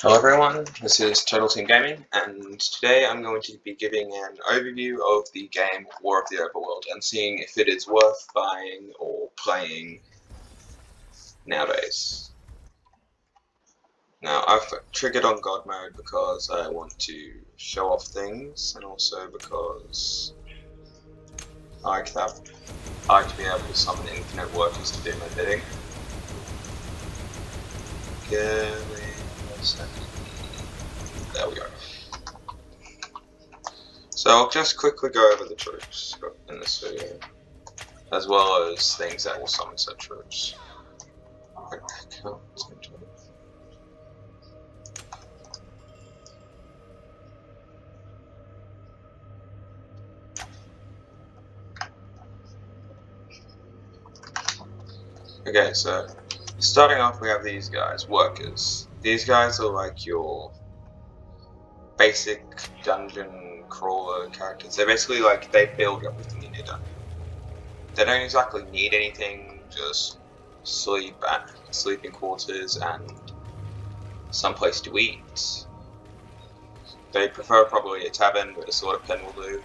Hello everyone, this is Total Team Gaming, and today I'm going to be giving an overview of the game War of the Overworld and seeing if it is worth buying or playing nowadays. Now, I've triggered on God mode because I want to show off things, and also because I like to be able to summon infinite workers to do my bidding. Give me a second. There we go. So I'll just quickly go over the troops in this video, as well as things that will summon said troops. Okay, so starting off we have these guys, workers. These guys are like your basic dungeon crawler characters. They're basically like, they build everything in your dungeon. They don't exactly need anything, just sleeping quarters and some place to eat. They prefer probably a tavern, but a sword of pen will do.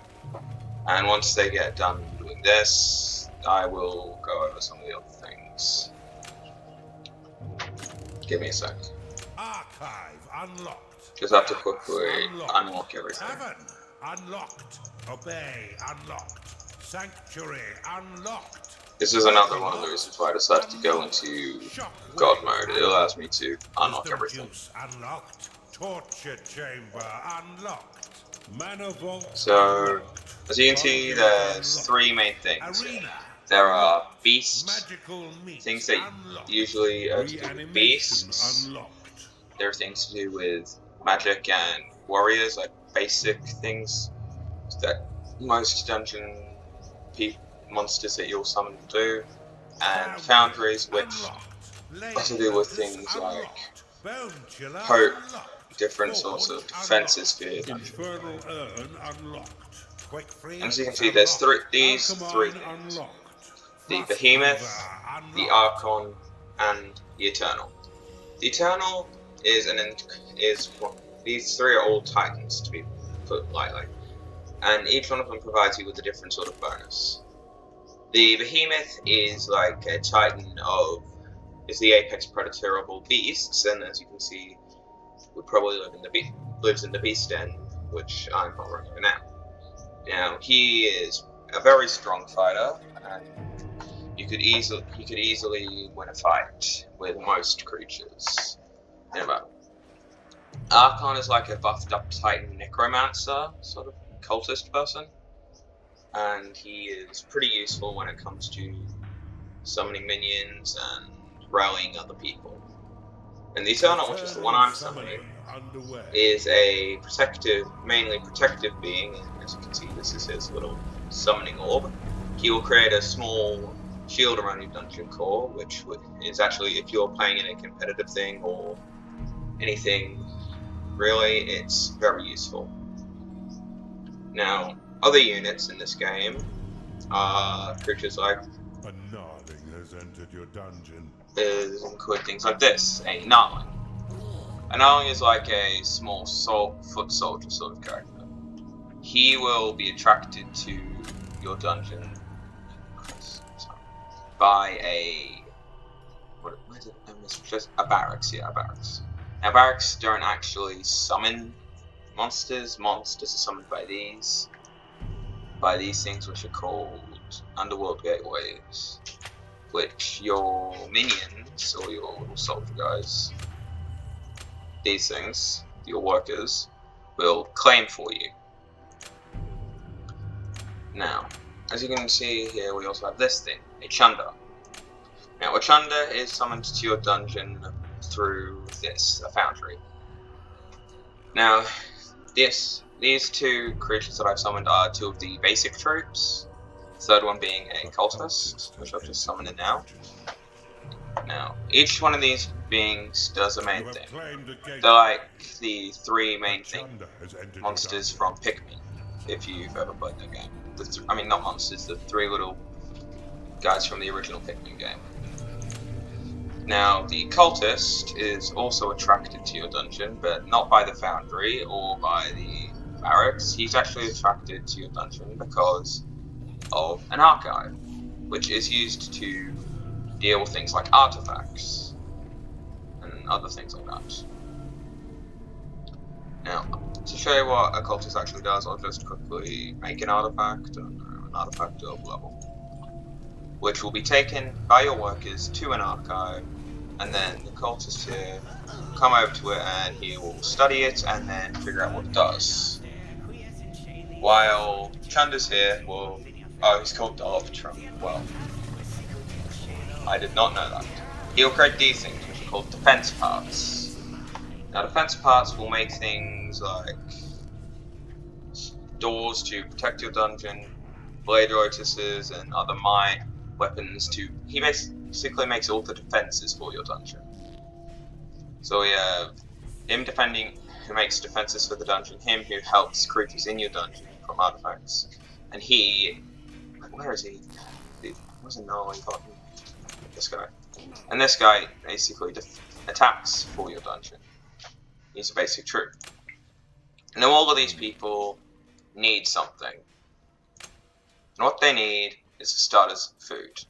And once they get done doing this, I will go over some of the other things. Give me a sec. Archive unlocked. Just have to quickly unlock everything. Tavern unlocked. Obey unlocked. Sanctuary unlocked. This is another one of the reasons why I decided to go into God mode. It allows me to unlock everything. Unlocked. Torture chamber unlocked. Mana vault. So, as you can see, there's three main things here. There are beasts, things that usually are to do with beasts. There are things to do with magic and warriors, like basic things that most dungeon monsters that you'll summon do. And foundries, which are to do with things like different sorts of defenses for your dungeon. And as you can see, there's these three things. The Behemoth, the Archon, and the Eternal. The Eternal is these three are all Titans, to be put lightly, and each one of them provides you with a different sort of bonus. The Behemoth is like a Titan is the apex predator of all beasts, and as you can see, would probably lives in the Beast Den, which I'm not running now. Now he is a very strong fighter, and he could easily win a fight with most creatures in a battle. Archon is like a buffed up Titan necromancer, sort of cultist person, and he is pretty useful when it comes to summoning minions and rallying other people. And the Eternal, which is the one I'm summoning, is a mainly protective being, and as you can see, this is his little summoning orb. He will create a small shield around your dungeon core, which is actually, if you're playing in a competitive thing or anything, really, it's very useful. Now, other units in this game are creatures like a gnarling has entered your dungeon. Include things like this, a gnarling. A gnarling is like a small foot soldier sort of character. He will be attracted to your dungeon by a barracks. Yeah, a barracks. Now, barracks don't actually summon monsters. Monsters are summoned by these things, which are called underworld gateways, which your minions or your little soldier guys, these things, your workers, will claim for you. Now, as you can see here, we also have this thing, a Chunder. Now, a Chunder is summoned to your dungeon through a foundry. Now, these two creatures that I've summoned are two of the basic troops, the third one being a cultist, which I've just summoned in now. Now, each one of these beings does a main thing. They're like the three main monsters from Pikmin, if you've ever played that game. I mean, not monsters, the three little guys from the original Pikmin game. Now, the cultist is also attracted to your dungeon, but not by the foundry or by the barracks. He's actually attracted to your dungeon because of an archive, which is used to deal with things like artifacts and other things like that. Now, to show you what a cultist actually does, I'll just quickly make an artifact of level, which will be taken by your workers to an archive, and then the cultist here will come over to it and he will study it and then figure out what it does. While Chanda's here will... Oh, he's called Arbitrum. Well, I did not know that. He'll create these things, which are called defense parts. Now, defense parts will make things like doors to protect your dungeon, blade rotuses, and other weapons to... He basically makes all the defenses for your dungeon. So we have him defending, who makes defenses for the dungeon, him who helps creatures in your dungeon from artifacts, and he... Where is he? Wasn't no one got him. This guy. And this guy basically attacks for your dungeon. He's a basic troop. Now all of these people need something. And what they need is for starters food.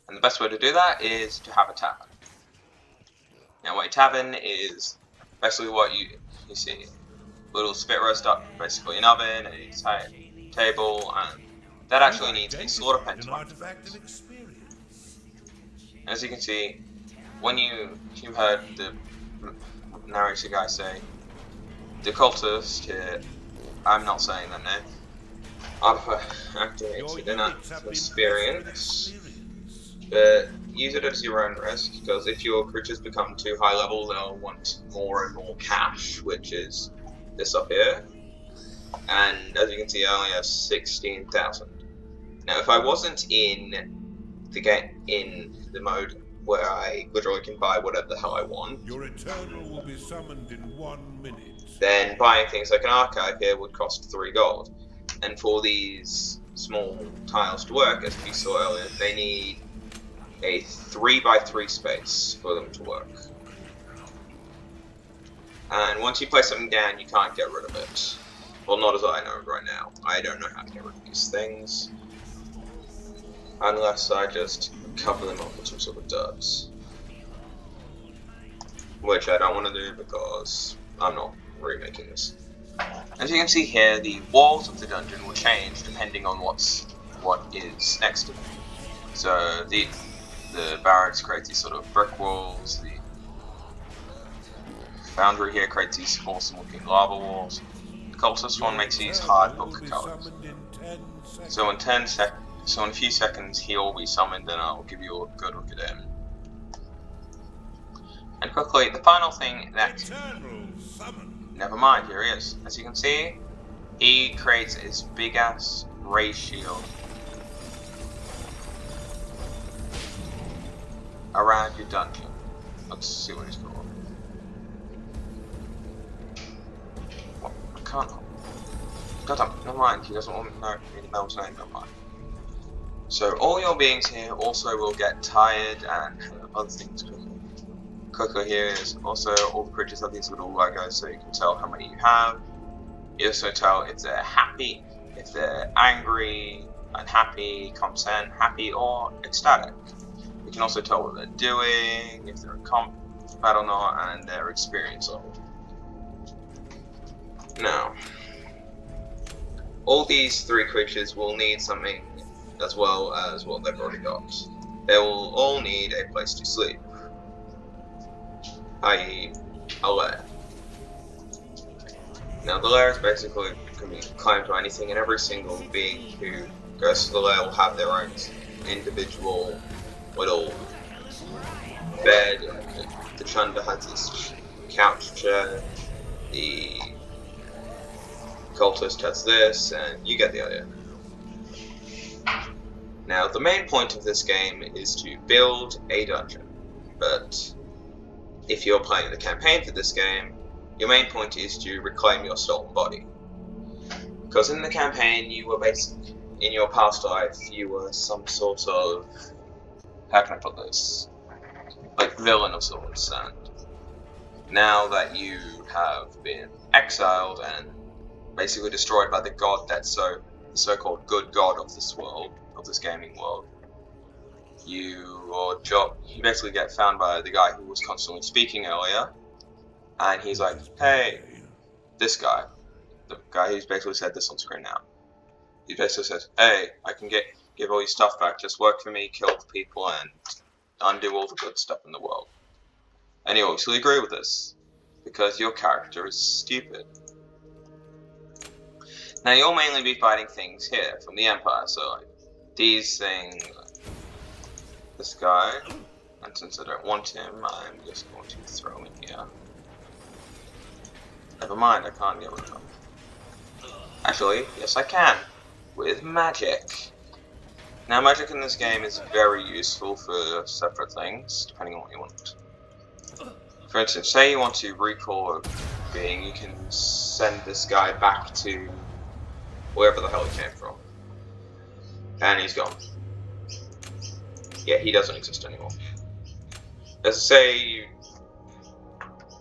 And the best way to do that is to have a tavern. Now a tavern is basically what you see. Little spit roast up basically an oven, a table, and that actually needs a slaughter pen to activate. As you can see, when you heard the narrator guy say, the cultist here, I'm not saying that name, activated an experience, but use it as your own risk, because if your creatures become too high level, they'll want more and more cash, which is this up here, and as you can see, I only have 16,000. Now, if I wasn't in the game, in the mode where I literally can buy whatever the hell I want, Your Eternal will be summoned in 1 minute. Then buying things like an archive here would cost 3 gold. And for these small tiles to work, as we saw earlier, they need a 3x3 space for them to work. And once you place something down, you can't get rid of it. Well, not as I know right now. I don't know how to get rid of these things. Unless I just cover them up with some sort of dirt. Which I don't want to do because I'm not remaking this. As you can see here, the walls of the dungeon will change depending on what is next to them. So the barracks create these sort of brick walls, the foundry here creates these awesome looking lava walls. The cultist one makes these hard book colors. So in a few seconds he will be summoned and I'll give you a good look at him. And quickly, the final thing that... Never mind, here he is. As you can see, he creates his big ass ray shield around your dungeon. Let's see what he's called. What? I can't. God, never mind, he doesn't want me to know his name, never mind. So all your beings here also will get tired and other things quicker here is also all the creatures have these little logos so you can tell how many you have. You also tell if they're happy, if they're angry, unhappy, content, happy, or ecstatic. You can also tell what they're doing, if they're in combat or not, and their experience level. Now, all these 3 creatures will need something as well as what they've already got. They will all need a place to sleep, i.e. a lair. Now the lair is basically can be climbed by anything, and every single being who goes to the lair will have their own individual little bed. The Chunda has this couch chair, the cultist has this, and you get the idea. Now the main point of this game is to build a dungeon, but if you're playing the campaign for this game, your main point is to reclaim your stolen body. Because in the campaign, you were basically, in your past life, you were some sort of, how can I put this? like villain of sorts, and now that you have been exiled and basically destroyed by the god that's the so-called good god of this world, of this gaming world, you basically get found by the guy who was constantly speaking earlier, and he's like, hey, this guy, the guy who's basically said this on screen now, he basically says, hey, I can give all your stuff back, just work for me, kill the people, and undo all the good stuff in the world. And you obviously agree with this, because your character is stupid. Now you'll mainly be fighting things here from the Empire, so like these things, this guy, and since I don't want him, I'm just going to throw him in here. Never mind, I can't get rid of him. Actually, yes I can, with magic. Now magic in this game is very useful for separate things, depending on what you want. For instance, say you want to recall a being, you can send this guy back to wherever the hell he came from. And he's gone. Yeah, he doesn't exist anymore. As I say, you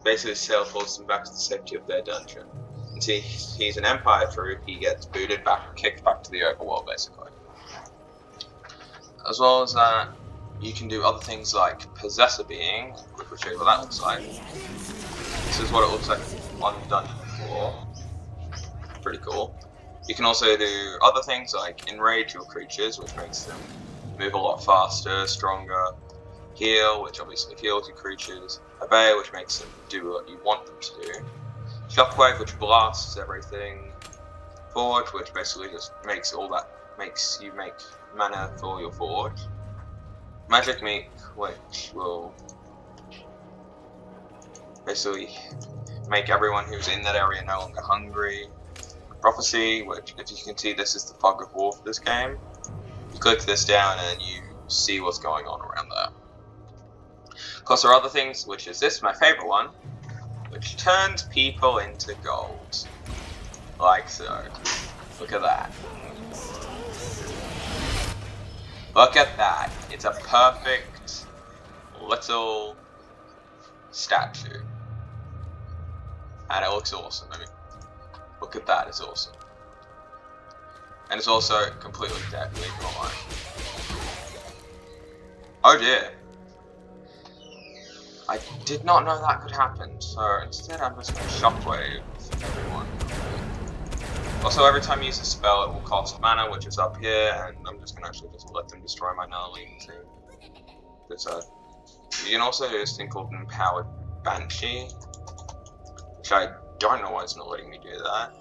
basically teleports them back to the safety of their dungeon. And since he's an Empire troop, he gets booted back, kicked back to the Overworld, basically. As well as that, you can do other things like possess a being, which will show you what that looks like. This is what it looks like on dungeon floor. Pretty cool. You can also do other things like enrage your creatures, which makes them move a lot faster, stronger. Heal, which obviously heals your creatures. Obey, which makes them do what you want them to do. Shockwave, which blasts everything. Forge, which basically just makes you make mana for your forge. Magic Meat, which will basically make everyone who's in that area no longer hungry. Prophecy, which, if you can see, this is the fog of war for this game. You click this down and you see what's going on around there. Of course, there are other things, which is this, my favorite one, which turns people into gold. Like so. Look at that. Look at that. It's a perfect little statue. And it looks awesome. I mean, look at that, it's awesome. And it's also completely deadly online. Oh dear. I did not know that could happen, so instead I'm just going to shockwave everyone. Also, every time you use a spell, it will cost mana, which is up here, and I'm just going to actually just let them destroy my Nulling team. You can also do this thing called Empowered Banshee, which I don't know why it's not letting me do that.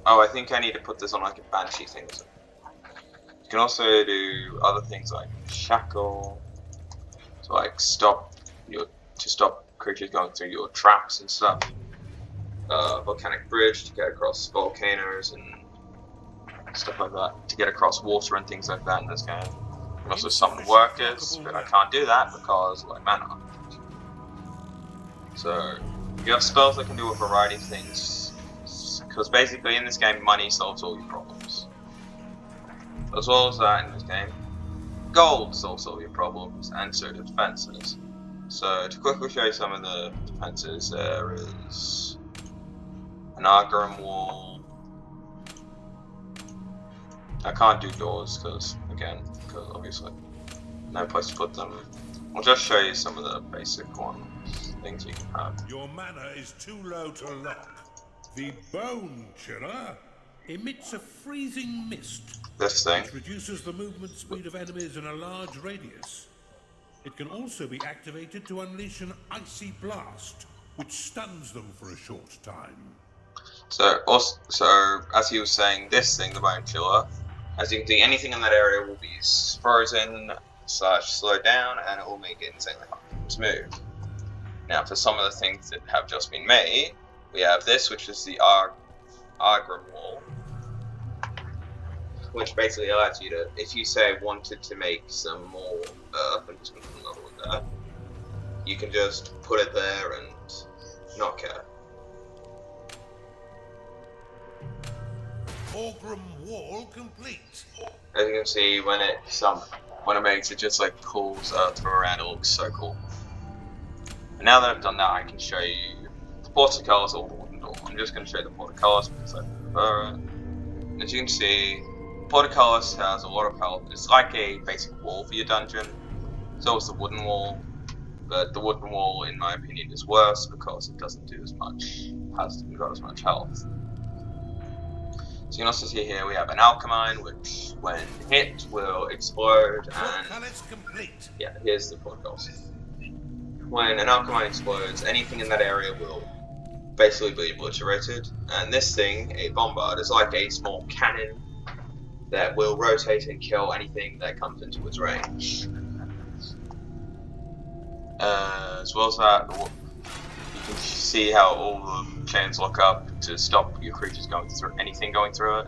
Oh, I think I need to put this on like a Banshee thing or something. You can also do other things like Shackle, to like stop creatures going through your traps and stuff. Volcanic Bridge to get across volcanoes and stuff like that, to get across water and things like that in this game. You can also summon workers, but I can't do that because of mana. So you have spells that can do a variety of things, because basically in this game money solves all your problems. As well as that, in this game, gold solves all your problems, and so do defenses. So to quickly show you some of the defenses, there is an Argrim wall. I can't do doors because obviously no place to put them. I'll just show you some of the basic things you can have. Your mana is too low to lock. The Bone Chiller emits a freezing mist, This thing. which reduces the movement speed of enemies in a large radius. It can also be activated to unleash an icy blast, which stuns them for a short time. So as he was saying, this thing, the Bone Chiller, as you can see, anything in that area will be frozen / slowed down, and it will make it insanely hard to move. Now, for some of the things that have just been made, we have this, which is the Argrim wall, which basically allows you to, if you say wanted to make some more earth, I'm just going to put another one there, you can just put it there and not care. Orgrim wall complete. As you can see, when it makes it just like pulls Earth from around, it looks so cool. And now that I've done that, I can show you the portcullis or the wooden door. I'm just going to show you the portcullis because I prefer it. And as you can see, portcullis has a lot of health. It's like a basic wall for your dungeon. So is the wooden wall, but the wooden wall, in my opinion, is worse because it doesn't do as much, hasn't got as much health. So you can also see here we have an alchemine, which when hit will explode, and yeah, here's the portcullis. When an alchemine explodes, anything in that area will basically be obliterated, and this thing, a bombard, is like a small cannon that will rotate and kill anything that comes into its range. As well as that, you can see how all the chains lock up to stop your creatures going through anything going through it.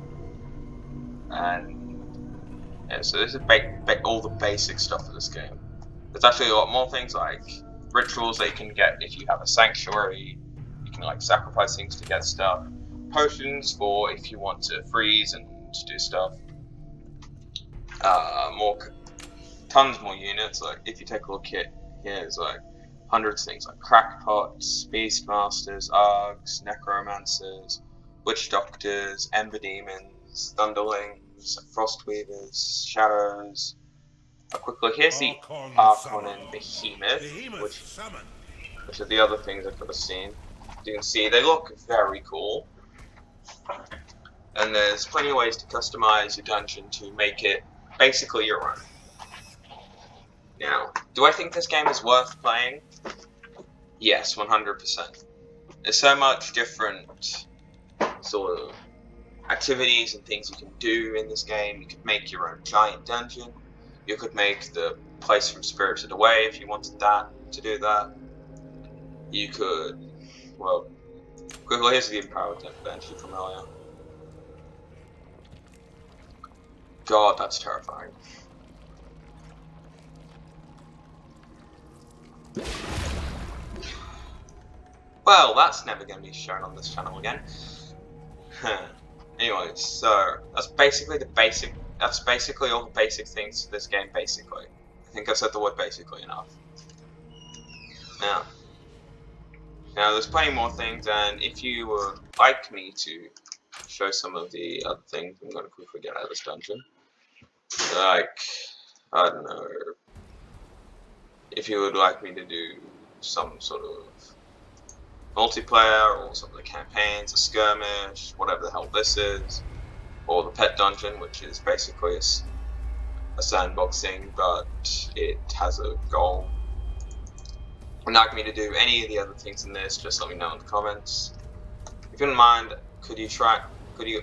And yeah, so this is all the basic stuff of this game. There's actually a lot more things like rituals that you can get if you have a sanctuary. You can like sacrifice things to get stuff. Potions for if you want to freeze and to do stuff. Tons more units. Like if you take a look here, there's like hundreds of things like crackpots, beastmasters, args, necromancers, witch doctors, ember demons, thunderlings, frostweavers, shadows. Quick look, here's the Archon and Behemoth, which are the other things I could have seen. As you can see, they look very cool. And there's plenty of ways to customize your dungeon to make it basically your own. Now, do I think this game is worth playing? Yes, 100%. There's so much different sort of activities and things you can do in this game. You could make your own giant dungeon. You could make the place from Spirited Away if you wanted to do that. You could, well, quickly, here's the empowered bench, you're familiar. God, that's terrifying. Well, that's never going to be shown on this channel again. Anyway, so that's basically all the basic things to this game, basically. I think I've said the word basically enough. Now, there's plenty more things, and if you would like me to show some of the other things, I'm going to quickly get out of this dungeon. Like, I don't know, if you would like me to do some sort of multiplayer, or some of the campaigns, a skirmish, whatever the hell this is, or the pet dungeon, which is basically a sandbox thing, but it has a goal. If you'd like me to do any of the other things in this, just let me know in the comments. If you don't mind, could you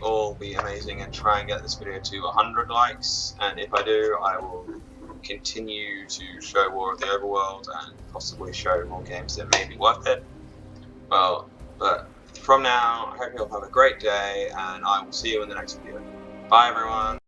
all be amazing and try and get this video to 100 likes, and if I do, I will continue to show more of the Overworld and possibly show more games that may be worth it. Well, but from now, I hope you all have a great day, and I will see you in the next video. Bye everyone!